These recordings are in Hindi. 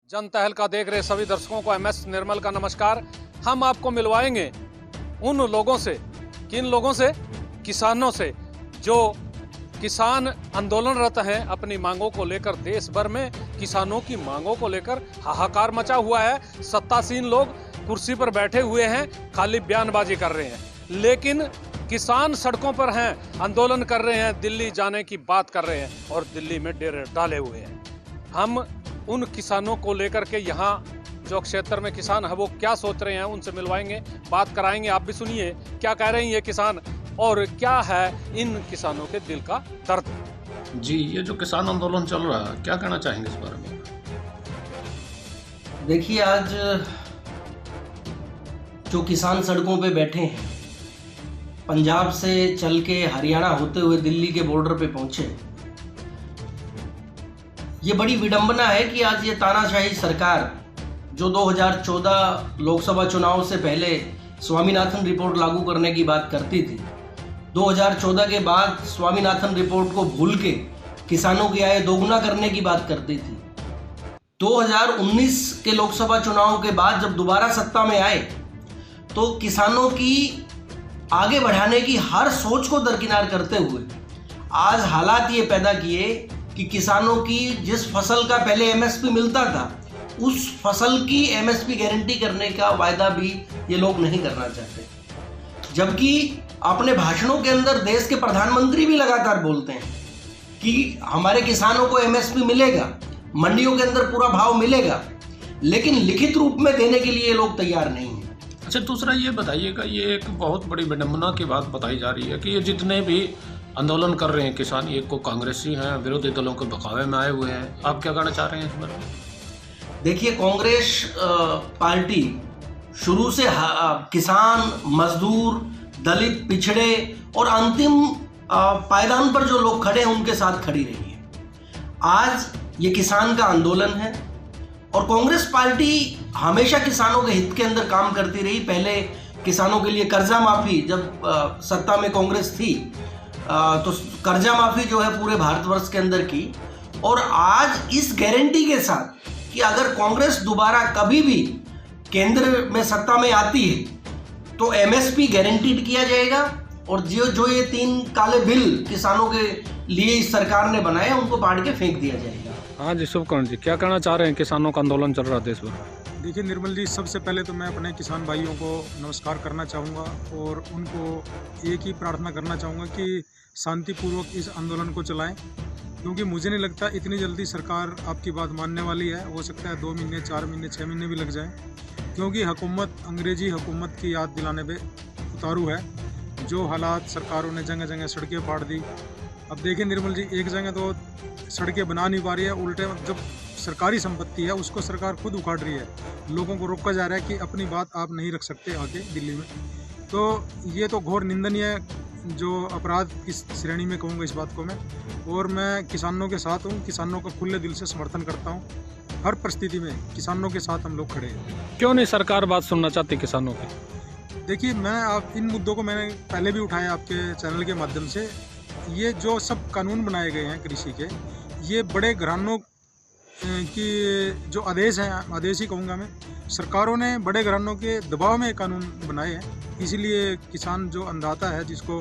जन तहलका देख रहे सभी दर्शकों को MS निर्मल का नमस्कार। हम आपको मिलवाएंगे उन लोगों से, किन लोगों से? किसानों से, जो किसान आंदोलनरत हैं। अपनी मांगों को लेकर देश भर में किसानों की मांगों को लेकर हाहाकार मचा हुआ है। सत्तासीन लोग कुर्सी पर बैठे हुए हैं, खाली बयानबाजी कर रहे हैं, लेकिन किसान सड़कों पर हैं, आंदोलन कर रहे हैं, दिल्ली जाने की बात कर रहे हैं और दिल्ली में डेरे डाले हुए हैं। हम उन किसानों को लेकर के यहाँ जो क्षेत्र में किसान है वो क्या सोच रहे हैं उनसे मिलवाएंगे, बात कराएंगे। आप भी सुनिए क्या कह रहे हैं ये किसान और क्या है इन किसानों के दिल का दर्द। जी, ये जो किसान आंदोलन चल रहा है, क्या कहना चाहेंगे इस बारे में? देखिए, आज जो किसान सड़कों पे बैठे हैं, पंजाब से चल के हरियाणा होते हुए दिल्ली के बॉर्डर पे पहुंचे, ये बड़ी विडंबना है कि आज ये तानाशाही सरकार जो 2014 लोकसभा चुनाव से पहले स्वामीनाथन रिपोर्ट लागू करने की बात करती थी, 2014 के बाद स्वामीनाथन रिपोर्ट को भूल के किसानों की आय दोगुना करने की बात करती थी। 2019 के लोकसभा चुनाव के बाद जब दोबारा सत्ता में आए तो किसानों की आगे बढ़ाने की हर सोच को दरकिनार करते हुए आज हालात ये पैदा किए कि किसानों की जिस फसल का पहले MSP मिलता था उस फसल की MSP गारंटी करने का वायदा भी ये लोग नहीं करना चाहते, जबकि अपने भाषणों के अंदर देश के प्रधानमंत्री भी लगातार बोलते हैं कि हमारे किसानों को MSP मिलेगा, मंडियों के अंदर पूरा भाव मिलेगा, लेकिन लिखित रूप में देने के लिए ये लोग तैयार नहीं हैं। अच्छा, दूसरा ये बताइएगा, ये एक बहुत बड़ी विडंबना की बात बताई जा रही है कि ये जितने भी आंदोलन कर रहे हैं किसान, ये को कांग्रेसी हैं, विरोधी दलों के बखावे में आए हुए हैं। आप क्या कहना चाह रहे हैं इस बारे में? देखिए, कांग्रेस पार्टी शुरू से किसान, मजदूर, दलित, पिछड़े और अंतिम पायदान पर जो लोग खड़े हैं उनके साथ खड़ी रही है। आज ये किसान का आंदोलन है और कांग्रेस पार्टी हमेशा किसानों के हित के अंदर काम करती रही। पहले किसानों के लिए कर्जा माफी, जब सत्ता में कांग्रेस थी तो कर्जा माफी जो है पूरे भारतवर्ष के अंदर की, और आज इस गारंटी के साथ कि अगर कांग्रेस दोबारा कभी भी केंद्र में सत्ता में आती है तो MSP गारंटीड किया जाएगा और जो ये 3 काले बिल किसानों के लिए इस सरकार ने बनाए उनको पाड़ के फेंक दिया जाएगा। हाँ जी, शुभकर्ण जी, क्या कहना चाह रहे हैं? किसानों का आंदोलन चल रहा है देश भर। देखिए निर्मल जी, सबसे पहले तो मैं अपने किसान भाइयों को नमस्कार करना चाहूँगा और उनको एक ही प्रार्थना करना चाहूँगा कि शांतिपूर्वक इस आंदोलन को चलाएं, क्योंकि मुझे नहीं लगता इतनी जल्दी सरकार आपकी बात मानने वाली है। हो सकता है 2 महीने, 4 महीने, 6 महीने भी लग जाएं, क्योंकि हुकूमत, अंग्रेजी हुकूमत की याद दिलाने पे उतारू है। जो हालात सरकारों ने जगह जगह सड़कें फाड़ दी। अब देखिए निर्मल जी, एक जगह तो सड़कें बना नहीं पा रही है, उल्टे जब सरकारी संपत्ति है उसको सरकार खुद उखाड़ रही है। लोगों को रोका जा रहा है कि अपनी बात आप नहीं रख सकते आके दिल्ली में। तो ये तो घोर निंदनीय जो अपराध की श्रेणी में कहूँगा इस बात को मैं, और मैं किसानों के साथ हूँ, किसानों का खुले दिल से समर्थन करता हूँ। हर परिस्थिति में किसानों के साथ हम लोग खड़े हैं। क्यों नहीं सरकार बात सुनना चाहती किसानों की? देखिए, मैं आप इन मुद्दों को मैंने पहले भी उठाया आपके चैनल के माध्यम से। ये जो सब कानून बनाए गए हैं कृषि के, ये बड़े घरानों की जो आदेश हैं, आदेश ही कहूँगा मैं, सरकारों ने बड़े घरानों के दबाव में कानून बनाए हैं। इसीलिए किसान जो अन्नदाता है, जिसको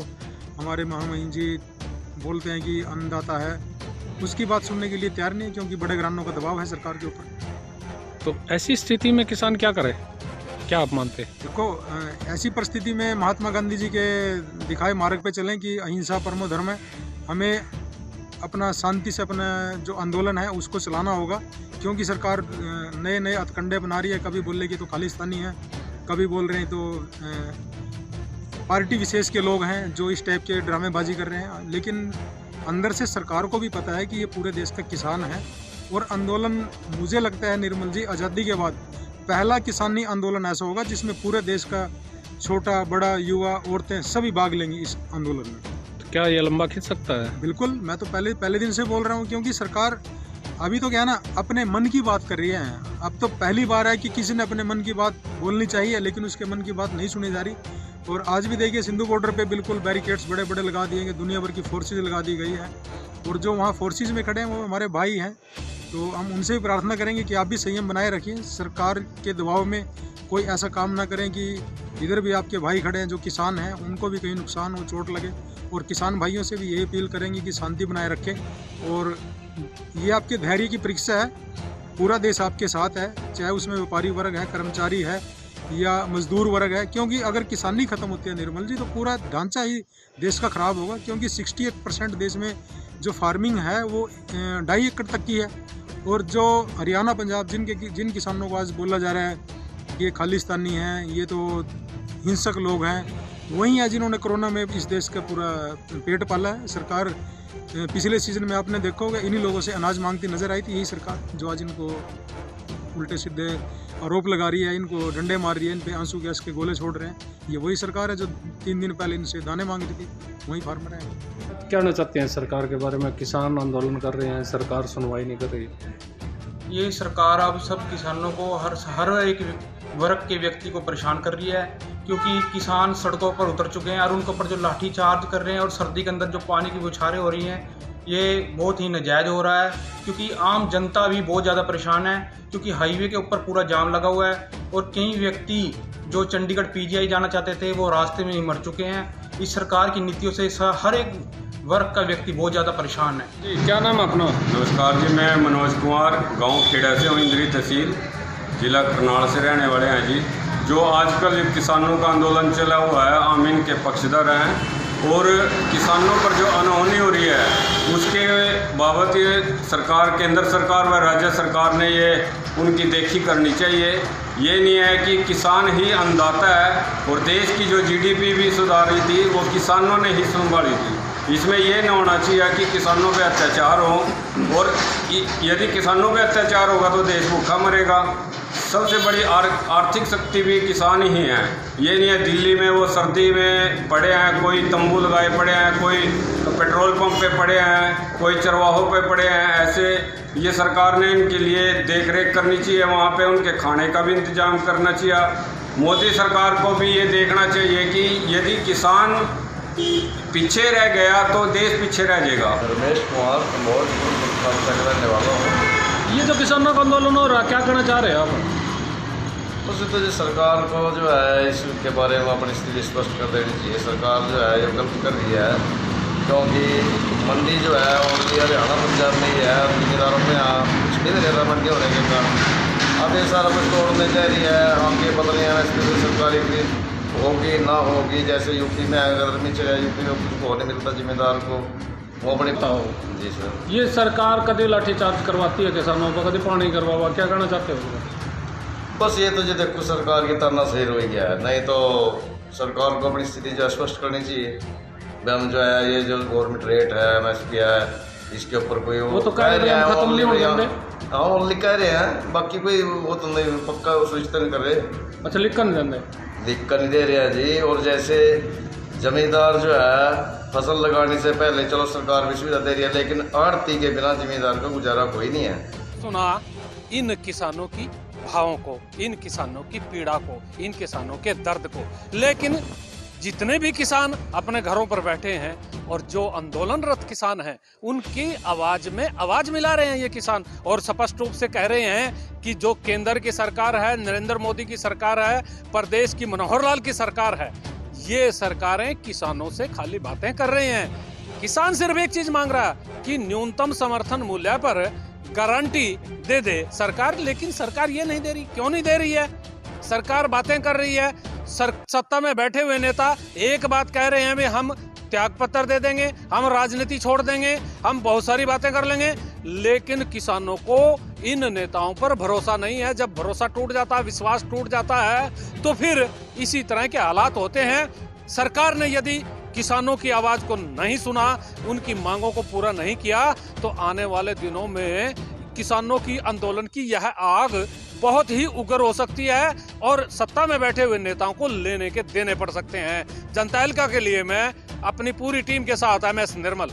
हमारे महामहिम जी बोलते हैं कि अन्नदाता है, उसकी बात सुनने के लिए तैयार नहीं, क्योंकि बड़े घरानों का दबाव है सरकार के ऊपर। तो ऐसी स्थिति में किसान क्या करे, क्या आप मानते हैं? देखो, ऐसी परिस्थिति में महात्मा गांधी जी के दिखाए मार्ग पे चलें कि अहिंसा परमो धर्म है। हमें अपना शांति से अपना जो आंदोलन है उसको चलाना होगा, क्योंकि सरकार नए नए हथकंडे बना रही है। कभी बोल रही कि तो खालिस्तानी है, कभी बोल रहे हैं तो पार्टी विशेष के लोग हैं जो इस टाइप के ड्रामेबाजी कर रहे हैं। लेकिन अंदर से सरकार को भी पता है कि ये पूरे देश का किसान है। और आंदोलन, मुझे लगता है निर्मल जी, आज़ादी के बाद पहला किसानी आंदोलन ऐसा होगा जिसमें पूरे देश का छोटा बड़ा, युवा, औरतें सभी भाग लेंगी इस आंदोलन में। तो क्या ये लंबा खिंच सकता है? बिल्कुल, मैं तो पहले दिन से बोल रहा हूँ, क्योंकि सरकार अभी तो क्या है ना, अपने मन की बात कर रही है। अब तो पहली बार है कि किसी ने अपने मन की बात बोलनी चाहिए, लेकिन उसके मन की बात नहीं सुनी जा रही। और आज भी देखिए सिंधु बॉर्डर पे बिल्कुल बैरिकेड्स बड़े बड़े लगा दिए गए, दुनिया भर की फोर्सेज लगा दी गई है, और जो वहाँ फोर्सेज में खड़े हैं वो हमारे भाई हैं। तो हम उनसे भी प्रार्थना करेंगे कि आप भी संयम बनाए रखिए, सरकार के दबाव में कोई ऐसा काम ना करें कि इधर भी आपके भाई खड़े हैं जो किसान हैं, उनको भी कहीं नुकसान हो, चोट लगे। और किसान भाइयों से भी यही अपील करेंगे कि शांति बनाए रखें। और ये आपके धैर्य की परीक्षा है, पूरा देश आपके साथ है, चाहे उसमें व्यापारी वर्ग है, कर्मचारी है या मजदूर वर्ग है। क्योंकि अगर किसानी खत्म होती है निर्मल जी, तो पूरा ढांचा ही देश का खराब होगा। क्योंकि 68% देश में जो फार्मिंग है वो 2.5 एकड़ तक की है। और जो हरियाणा पंजाब जिन किसानों को आज बोला जा रहा है ये खालिस्तानी हैं, ये तो हिंसक लोग हैं, वही हैं जिन्होंने कोरोना में इस देश का पूरा पेट पाला है। सरकार पिछले सीजन में आपने देखा होगा इन्हीं लोगों से अनाज मांगती नजर आई थी, यही सरकार जो आज इनको उल्टे सीधे आरोप लगा रही है, इनको डंडे मार रही है, इन पे आंसू गैस के गोले छोड़ रहे हैं। ये वही सरकार है जो 3 दिन पहले इनसे दाने मांग रही थी, वही फार्मर है। क्या कहना चाहते हैं सरकार के बारे में? किसान आंदोलन कर रहे हैं, सरकार सुनवाई नहीं कर रही। ये सरकार अब सब किसानों को हर एक वर्ग के व्यक्ति को परेशान कर रही है, क्योंकि किसान सड़कों पर उतर चुके हैं और उनके ऊपर जो लाठी चार्ज कर रहे हैं और सर्दी के अंदर जो पानी की बौछारें हो रही हैं, ये बहुत ही नाजायज़ हो रहा है। क्योंकि आम जनता भी बहुत ज़्यादा परेशान है, क्योंकि हाईवे के ऊपर पूरा जाम लगा हुआ है और कई व्यक्ति जो चंडीगढ़ पीजीआई जाना चाहते थे वो रास्ते में ही मर चुके हैं। इस सरकार की नीतियों से हर एक वर्ग का व्यक्ति बहुत ज़्यादा परेशान है। जी, क्या नाम अपना? नमस्कार जी, मैं मनोज कुमार, गांव खेड़ा से हूँ, इंद्री तहसील, जिला करनाल से रहने वाले हैं जी। जो आजकल किसानों का आंदोलन चला हुआ है, हम इनके पक्षधर हैं और किसानों पर जो अनहोनी हो रही है उसके बाबत ये सरकार, केंद्र सरकार व राज्य सरकार ने ये उनकी देखी करनी चाहिए। ये नहीं है कि किसान ही अन्नदाता है और देश की जो जीडीपी भी सुधारी थी वो किसानों ने ही संभाली थी। इसमें ये ना होना चाहिए कि किसानों पे अत्याचार हो, और यदि किसानों पे अत्याचार होगा तो देश भूखा मरेगा। सबसे बड़ी आर्थिक शक्ति भी किसान ही है। ये नहीं है दिल्ली में वो सर्दी में पड़े हैं, कोई तंबू लगाए पड़े हैं, कोई पेट्रोल पंप पे पड़े हैं, कोई चरवाहों पे पड़े हैं। ऐसे ये सरकार ने इनके लिए देख रेख करनी चाहिए, वहाँ पे उनके खाने का भी इंतजाम करना चाहिए। मोदी सरकार को भी ये देखना चाहिए कि यदि किसान पीछे रह गया तो देश पीछे रह जाएगा। रमेश कुमार रहने वाला हूँ। ये जो किसानों का आंदोलन हो रहा है, क्या कहना चाह रहे हैं आप? उससे तो जो सरकार को जो है इसके बारे में अपनी स्थिति स्पष्ट कर देनी चाहिए। सरकार जो है ये गलत कर रही है, क्योंकि मंडी जो है ओनली हरियाणा पंजाब में ही है, जिम्मेदारों में यहाँ कुछ भी नहीं रहता मंडी होने के कारण। अब ये सारा कुछ तोड़ने जा रही है, हम ये पता नहीं है इसकी सरकारी होगी ना होगी। जैसे यूपी में अगर यूपी में कुछ हो नहीं मिलता जिम्मेदार को, वो बड़ी बताओ जी सर। ये सरकार कभी लाठीचार्ज करवाती है किसानों को, कभी पानी करवावा, क्या कहना चाहते हो? बस ये तो जो देखो सरकार की तानाशाही हो गया है, नहीं तो सरकार को अपनी स्थिति जो स्पष्ट करनी चाहिए। हम जो है ये जो गवर्नमेंट रेट है, एमएसपी है, इसके ऊपर कोई वो तो कह रहे हैं खत्म नहीं होने। हाँ ओनली कह रहे हैं, बाकी कोई वो तो नहीं पक्का सूचना नहीं कर रहे। अच्छा, लिख कर नहीं देंगे? लिख कर नहीं दे रहे हैं जी। और जैसे जमींदार जो है फसल लगाने से पहले चलो सरकार भी सुविधा दे रही है, लेकिन आड़ती के बिना जमींदार का गुजारा कोई नहीं है। सुना इन किसानों की भावों को, इन किसानों की पीड़ा को, इन किसानों के दर्द को। लेकिन जितने भी किसान अपने घरों पर बैठे हैं और जो आंदोलनरत किसान हैं, उनकी आवाज में आवाज मिला रहे हैं ये किसान, और स्पष्ट रूप से कह रहे हैं कि जो केंद्र की सरकार है, नरेंद्र मोदी की सरकार है, प्रदेश की मनोहर लाल की सरकार है, ये सरकारें किसानों से खाली बातें कर रहे हैं। किसान सिर्फ एक चीज मांग रहा है कि न्यूनतम समर्थन मूल्य पर गारंटी दे दे सरकार, लेकिन सरकार ये नहीं दे रही। क्यों नहीं दे रही है? सरकार बातें कर रही है। सत्ता में बैठे हुए नेता एक बात कह रहे हैं, भी हम त्यागपत्र दे देंगे, हम राजनीति छोड़ देंगे, हम बहुत सारी बातें कर लेंगे, लेकिन किसानों को इन नेताओं पर भरोसा नहीं है। जब भरोसा टूट जाता है, विश्वास टूट जाता है, तो फिर इसी तरह के हालात होते हैं। सरकार ने यदि किसानों की आवाज को नहीं सुना, उनकी मांगों को पूरा नहीं किया, तो आने वाले दिनों में किसानों की आंदोलन की यह आग बहुत ही उग्र हो सकती है और सत्ता में बैठे हुए नेताओं को लेने के देने पड़ सकते हैं। जनता एल्का के लिए मैं अपनी पूरी टीम के साथ MS निर्मल।